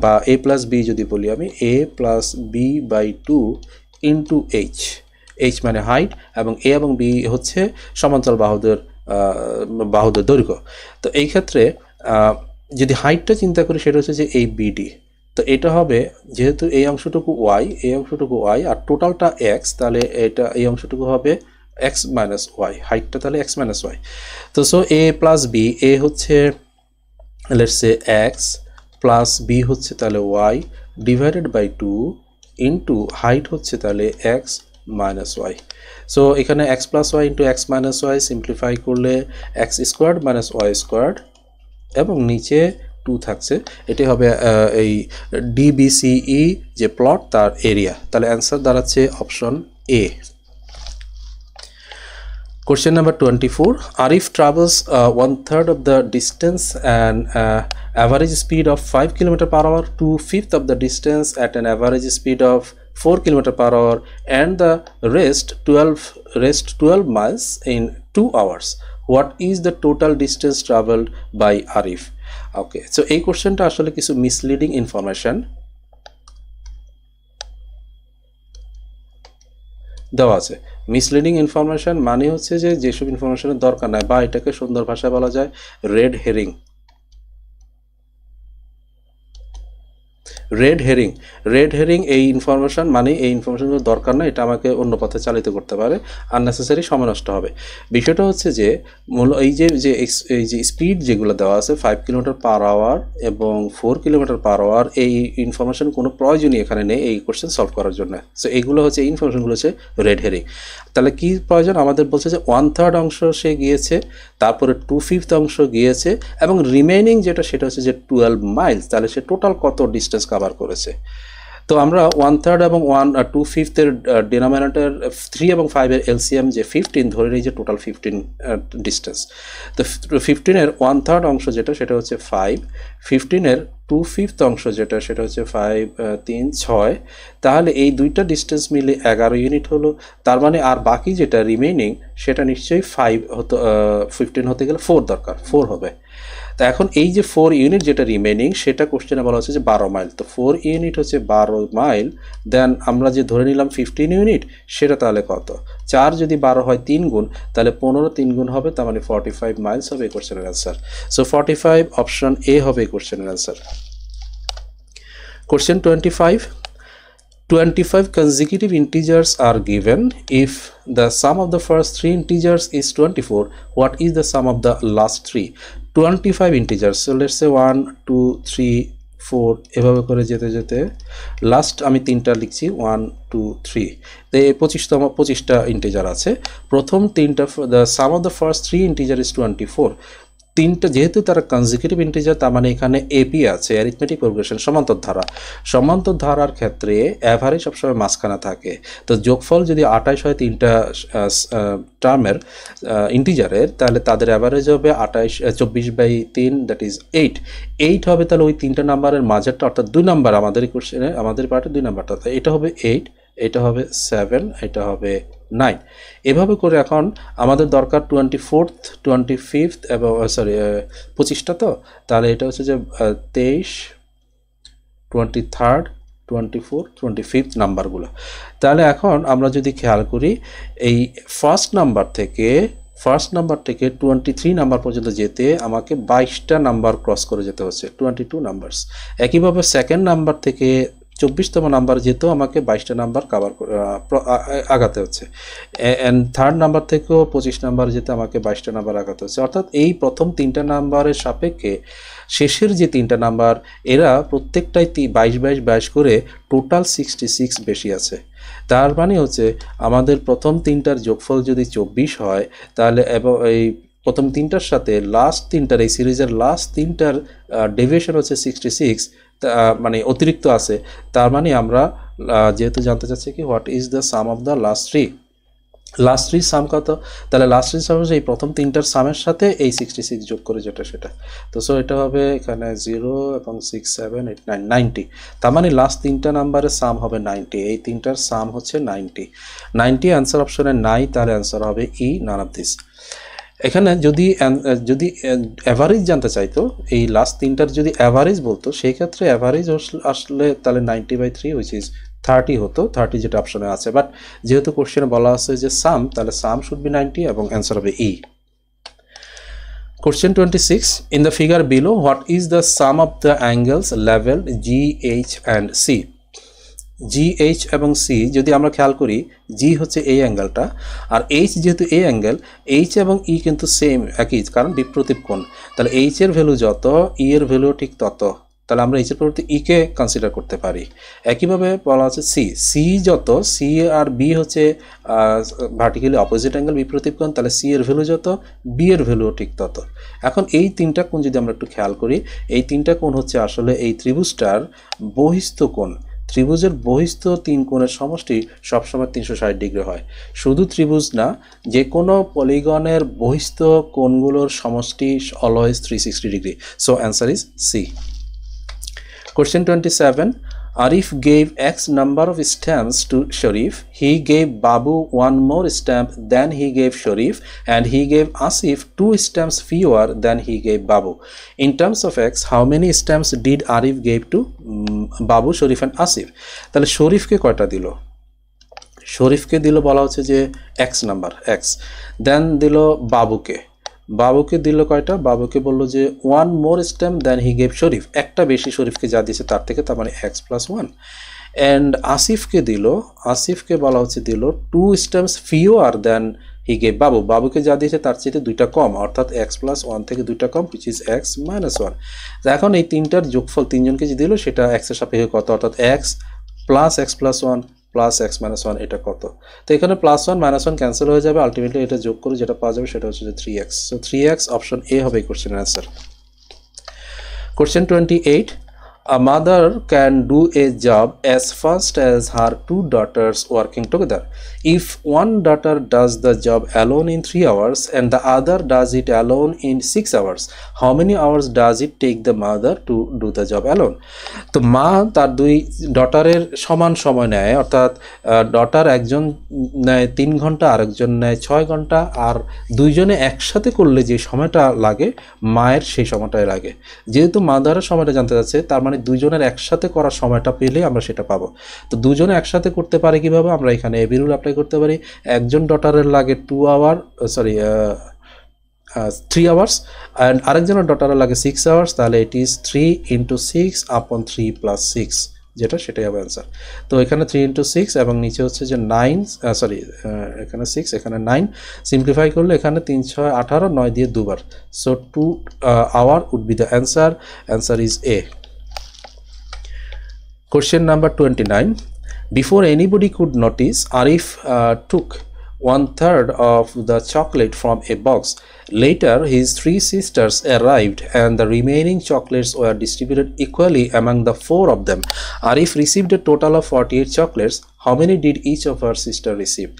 বা a প্লাস বি যদি বলি আমি, a plus B by 2 into h মানে হাইট, এবং a এবং b হচ্ছে সমান্তরাল বাহুদের দৈর্ঘ্য। তো এই ক্ষেত্রে যদি হাইটটা চিন্তা করি সেটা হচ্ছে যে এই বিডি, তো এটা হবে যেহেতু এই অংশটুকু y আর টোটালটা x, তাহলে এটা এই অংশটুকু হবে x মাইনাস ওয়াই, হাইটটা তাহলে x মাইনাস ওয়াই। তো so a plus B, A হচ্ছে let's say x plus B হচ্ছে তাহলে y divided by 2 into height হচ্ছে তাহলে x মাইনাস ওয়াই। সো এখানে x plus Y into x minus Y simplify করলে x squared minus Y squared এবং নিচে 2 থাকছে, এটি হবে এই DBCE যে প্লট তার এরিয়া, তাহলে অ্যান্সার দাঁড়াচ্ছে option A. Question number 24. Arif travels 1/3 of the distance and average speed of 5 km per hour, 2/5 of the distance at an average speed of 4 km per hour, and the rest 12 miles in 2 hours. What is the total distance traveled by Arif? Okay, so এই কোশ্চেনটা আসলে কিছু মিসলিডিং ইনফরমেশন দেওয়া আছে। মিসলিডিং ইনফরমেশন মানে হচ্ছে যে যেসব ইনফরমেশনের দরকার নাই, বা এটাকে সুন্দর ভাষায় বলা যায় রেড হেরিং। এই ইনফরমেশন মানে এই ইনফরমেশনগুলো দরকার না, এটা আমাকে অন্য পথে চালিত করতে পারে, আননেসেসারি সময় নষ্ট হবে। বিষয়টা হচ্ছে যে এই যে স্পিড যেগুলো দেওয়া আছে 5 কিলোমিটার পার আওয়ার এবং 4 কিলোমিটার পার আওয়ার, এই ইনফরমেশন কোনো প্রয়োজনই এখানে নেই এই কোশ্চেন সলভ করার জন্য। সো এইগুলো হচ্ছে এই ইনফরমেশনগুলো হচ্ছে রেড হেরিং। তাহলে কি প্রয়োজন আমাদের, বলছে যে 1/3 অংশ সে গিয়েছে, তারপরে 2/5 অংশ গিয়েছে এবং রিমেইনিং যেটা সেটা হচ্ছে যে 12 মাইলস, তাহলে সে টোটাল কত ডিস্টেন্স কভার করেছে। তো আমরা 1/3 এবং 2/5 এর ডিনোমিনেটর 3 এবং 5 এর এলসিএম যে 15 ধরে নিই যে টোটাল 15 ডিস্টেন্স। তো 15 এর 1/3 অংশ যেটা সেটা হচ্ছে 5, 15 এর 2/5 অংশ যেটা সেটা হচ্ছে 5 3 6, তাহলে এই দুইটা ডিস্টেন্স মিলে 11 ইউনিট হলো। তার মানে আর বাকি যেটা রিমেইনিং সেটা নিশ্চয়ই 5 হতো, 15 হতে গেলে 4 দরকার, 4 হবে। তা এখন এই যে 4 ইউনিট যেটা রিমেইনিং সেটা কোশ্চেনে বলা হচ্ছে যে 12 মাইল। তো 4 ইউনিট হচ্ছে 12 মাইল, দেন আমরা যে ধরে নিলাম 15 ইউনিট সেটা তাহলে কত, 4 যদি 12 হয় 3 গুণ, তাহলে 15 3 গুণ হবে, তার মানে 45 মাইলস হবে এই কোশ্চেনের অ্যান্সার। সো 45 অপশন এ হবে এই কোশ্চেনের answer. Question 25 consecutive integers are given. If the sum of the first 3 integers is 24, what is the sum of the last 3? 25 integers, so let's say 1 2 3 4 এভাবে করে যেতে যেতে লাস্ট আমি 3টা লিখছি 1 2 3, তো এই 25টা ইন্টিজার আছে। প্রথম 3টা, the sum of the first 3 integer is 24, 3টা যেহেতু তারা কনজিকিউটিভ ইন্টিজার, তার মানে এখানে এপি আছে, অ্যারিথমেটিক প্রোগ্রেশন, সমান্তর ধারা। সমান্তর ধারার ক্ষেত্রে অ্যাভারেজ সবসময় মাঝখানে থাকে। তো যোগফল যদি 28 হয় 3টা টার্মের ইন্টিজারের, তাহলে তাদের অ্যাভারেজ হবে 24/3, দ্যাট ইজ 8 হবে। তাহলে ওই 3টা নাম্বারের মাঝেরটা অর্থাৎ 2 নাম্বার আমাদের কোশ্চেনে, আমাদের পার্টে 2 নাম্বারটা, এটা হবে 8, এটা হবে 7, এটা হবে 9। এভাবে করে এখন আমাদের দরকার 24th 25th এবং 25টা, তো তাহলে এটা হচ্ছে যে 23 23rd 24 25th নাম্বারগুলো। তাহলে এখন আমরা যদি খেয়াল করি এই ফার্স্ট নাম্বার থেকে 23 নাম্বার পর্যন্ত যেতে আমাকে 22টা নাম্বার ক্রস করে যেতে হচ্ছে, 22 নাম্বারস। একইভাবে সেকেন্ড নাম্বার থেকে 24তম নাম্বার যেতেও আমাকে 22টা নাম্বার আগাতে হচ্ছে, অ্যান্ড থার্ড নাম্বার থেকেও 25 নাম্বার যেতে আমাকে 22টা নাম্বার আগাতে হচ্ছে। অর্থাৎ এই প্রথম 3টা নাম্বারের সাপেক্ষে শেষের যে 3টা নাম্বার, এরা প্রত্যেকটাই 22 করে টোটাল 66 বেশি আছে। তার মানে হচ্ছে আমাদের প্রথম 3টার যোগফল যদি 24 হয়, তাহলে এবং এই প্রথম 3টার সাথে লাস্ট 3টার, এই সিরিজের লাস্ট 3টার ডেভিয়েশন হচ্ছে 66, মানে অতিরিক্ত আছে। তার মানে আমরা যেহেতু জানতে চাচ্ছি কি what is the some of the last 3, last 3 সাম কত, তাহলে লাস্ট 3 সাম হচ্ছে এই প্রথম 3টার সামের সাথে এই 66 যোগ করে যেটা সেটা। তো সো এটা হবে এখানে 0 এবং 6 7 8 9 90, তার মানে লাস্ট 3টা নাম্বারের সাম হবে 90, এই 3টার সাম হচ্ছে 90 অ্যান্সার অপশনে নাই, তাহলে অ্যান্সার হবে ই, নান অফ দিস। এখানে যদি অ্যাভারেজ জানতে চাইতো, এই লাস্ট 3টার যদি অ্যাভারেজ বলতো, সেই ক্ষেত্রে অ্যাভারেজ আসলে তাহলে 90/3 হুইচ ইজ 30 হতো, 30 যেটা অপশনে আছে। বাট যেহেতু কোশ্চেনে বলা আছে যে সাম, তাহলে সাম শুড বি 90 এবং অ্যান্সার হবে ই। Question 26. In the figure below, what is the sum of the angles leveled G, H and C? GH এবং C যদি আমরা খেয়াল করি, G হচ্ছে এই অ্যাঙ্গেলটা, আর H যেহেতু এই অ্যাঙ্গেল, H এবং E কিন্তু সেম, একই, কারণ বিপ্রতীপ কোণ। তাহলে H এর ভ্যালু যত, E এর ভ্যালু ঠিক তত, তাহলে আমরা H এর পরিবর্তে E কে কনসিডার করতে পারি। একইভাবে বলা হচ্ছে C যত, C আর B হচ্ছে ভার্টিক্যালি অপোজিট অ্যাঙ্গেল, বিপ্রতীপ কোণ, তাহলে C এর ভ্যালু যত, B এর ভ্যালু ঠিক তত। এখন এই 3টা কোণ যদি আমরা একটু খেয়াল করি, এই 3টা কোণ হচ্ছে আসলে এই ত্রিভুজটার বহিস্থ কোণ। ত্রিভুজের বহিস্থ 3 কোণের সমষ্টি সবসময় 360 ডিগ্রি হয়। শুধু ত্রিভুজ না, যে কোনো পলিগনের বহিস্থ কোণগুলোর সমষ্টি always 360 degree. So answer is C. Question 27. Arif gave X number of stamps to Sharif. He gave Babu 1 more stamp than he gave Sharif, and he gave Asif 2 stamps fewer than he gave Babu. In terms of X, how many stamps did Arif give to Babu, Sharif and Asif? তাহলে শরীফকে কয়টা দিল? শরীফকে দিল বলা হচ্ছে যে X নাম্বার, X, দেন দিল বাবুকে দিল কয়টা? বাবুকে বললো যে 1 more stamp than he gave Sharif, একটা বেশি শরীফকে যা দিয়েছে তার থেকে, তার মানে X + 1। অ্যান্ড আসিফকে বলা হচ্ছে দিল 2 stamps fewer than he gave Babu, বাবুকে যা দিয়েছে তার চেয়ে 2টা কম, অর্থাৎ X + 1 থেকে 2টা কম, which is X - 1। এখন এই 3টার যোগফল 3জনকে যে দিল সেটা X এর সাপেক্ষে কত, অর্থাৎ X + X + 1 প্লাস X - 1, এটা কত? তো এখানে +1 - 1 ক্যান্সেল হয়ে যাবে, আলটিমেটলি এটা যোগ করে যেটা পাওয়া যাবে সেটা হচ্ছে যে 3X। So 3X option A হবে কোশ্চেনের answer. Question 28. A mother can do a job as fast as her two daughters working together. If one daughter does the job alone in 3 hours and the other does it alone in 6 hours, how many hours does it take the mother to do the job alone? তো মা তার দুই ডটারের সমান সময় নেয়, অর্থাৎ ডটার একজন নেয় 3 ঘন্টা, আরেকজন নেয় 6 ঘন্টা, আর দুইজনে একসাথে করলে যে সময়টা লাগে মায়ের সেই সময়টাই লাগে। যেহেতু মাদারের সময়টা জানতে যাচ্ছে, তার মানে দুইজনের একসাথে করার সময়টা পেলে আমরা সেটা পাবো। তো দুজনে একসাথে করতে পারে কিভাবে? আমরা এখানে এবি রুল অ্যাপ্লাই করতে পারি। একজন ডটারের লাগে 3 আওয়ার্স অ্যান্ড আরেকজনের ডটারের লাগে 6 আওয়ার্স, তাহলে ইট ইজ 3 × 6 / 3 + 6, যেটা সেটাই হবে অ্যান্সার। তো এখানে 3 × 6 এবং নিচে হচ্ছে যে 9, এখানে 6 এখানে 9, সিম্পলিফাই করলে এখানে 3 × 6 = 18, 9 দিয়ে দুবার, so 2 hour would be the answer. Answer is A. Question number 29. Before anybody could notice, Arif took 1/3 of the chocolate from a box. Later, his 3 sisters arrived and the remaining chocolates were distributed equally among the 4 of them. Arif received a total of 48 chocolates. How many did each of her sister receive?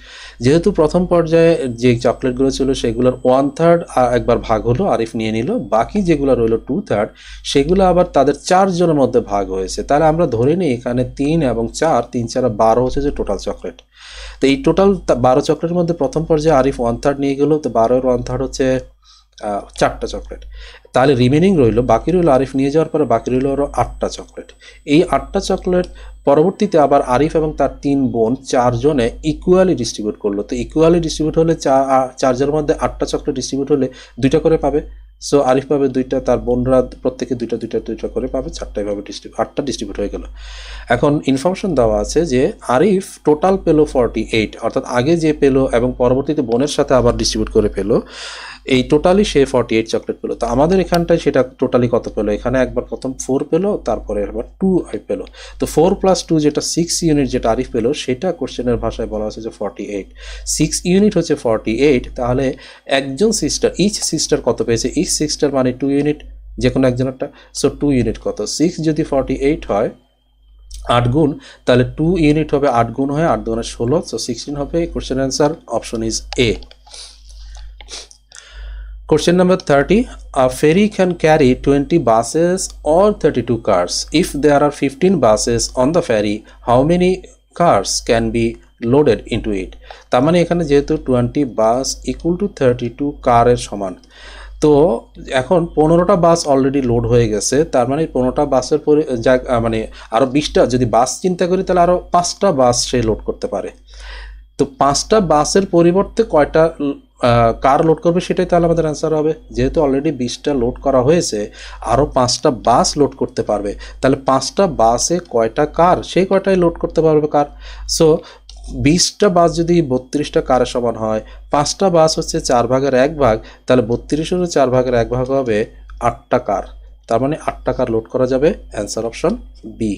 যেহেতু প্রথম পর্যায়ে যে চকলেটগুলো ছিল সেগুলোর 1/3 একবার ভাগ হলো, আরিফ নিয়ে নিল, বাকি যেগুলো রইল 2/3 সেগুলো আবার তাদের 4 জনের মধ্যে ভাগ হয়েছে। তাহলে আমরা ধরে নিই এখানে 3 এবং 4, 3 × 4 = 12 হচ্ছে যে টোটাল চকলেট। তো এই টোটাল 12 চকলেটের মধ্যে প্রথম পর্যায়ে আরিফ 1/3 নিয়ে গেল, তো 12 এর 1/3 হচ্ছে 4টা চকলেট। তাহলে রিমেনিং রইল, বাকি রইল আরিফ নিয়ে যাওয়ার পরে বাকি রইল আরও 8টা চকলেট। এই 8টা চকলেট পরবর্তীতে আবার আরিফ এবং তার 3 বোন 4 জনে ইকুয়ালি ডিস্ট্রিবিউট করলো। তো ইকুয়ালি ডিস্ট্রিবিউট হলে 4 জনের মধ্যে 8টা চকলেট ডিস্ট্রিবিউট হলে 2টা করে পাবে। সো আরিফ পাবে 2টা, তার বোনরা প্রত্যেকে 2টা করে পাবে, 4টাই পাবে, 8টা ডিস্ট্রিবিউট হয়ে গেল। এখন ইনফরমেশন দেওয়া আছে যে আরিফ টোটাল পেলো 48, অর্থাৎ আগে যে পেলো এবং পরবর্তীতে বোনের সাথে আবার ডিস্ট্রিবিউট করে পেলো, এই টোটালি সে 48 চকলেট পেলো। তো আমাদের এখানটায় সেটা টোটালি কত পেলো? এখানে একবার প্রথম 4 পেলো, তারপরে আবার 2 পেলো। তো 4 + 2 যেটা 6 ইউনিট যেটা আরিফ পেলো, সেটা কোশ্চেনের ভাষায় বলা হচ্ছে যে 48। 6 ইউনিট হচ্ছে 48, তাহলে একজন সিস্টার, ইচ সিস্টার কত পেয়েছে? ইচ সিস্টার মানে 2 ইউনিট, যে কোনো একজনেরটা। সো 2 ইউনিট কত? 6 যদি 48 হয় 8 গুণ, তাহলে 2 ইউনিট হবে 8 গুণ হয়, 8 × 16, সো 16 হবে। Question answer option is a. Question number 30. A ferry can carry 20 buses or 32 cars. If there are 15 buses on the ferry, how many cars can be loaded into it? তার মানে এখানে যেহেতু 20 বাস = 32 কারের সমান, তো এখন 15টা বাস অলরেডি লোড হয়ে গেছে, তার মানে 15টা বাসের পরে মানে আরও 20টা, যদি বাস চিন্তা করি তাহলে আরও 5টা বাস সে লোড করতে পারে। তো 5টা বাসের পরিবর্তে কয়টা কার লোড করবে সেটাই তাহলে আমাদের অ্যান্সার হবে। যেহেতু অলরেডি 20টা লোড করা হয়েছে, আরও 5টা বাস লোড করতে পারবে, তাহলে 5টা বাসে কয়টা কার, সেই কয়টাই লোড করতে পারবে কার। সো 20টা বাস যদি 32টা কারের সমান হয়, 5টা বাস হচ্ছে 4 ভাগের 1 ভাগ, তাহলে 32-এর 4 ভাগের 1 ভাগ হবে 8টা কার, তার মানে 8টা কার লোড করা যাবে। Answer option B.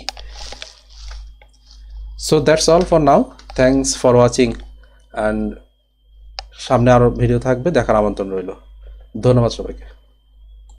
So that's all for now. Thanks for watching, and সামনে আরও ভিডিও থাকবে, দেখার আমন্ত্রণ রইল। ধন্যবাদ সবাইকে।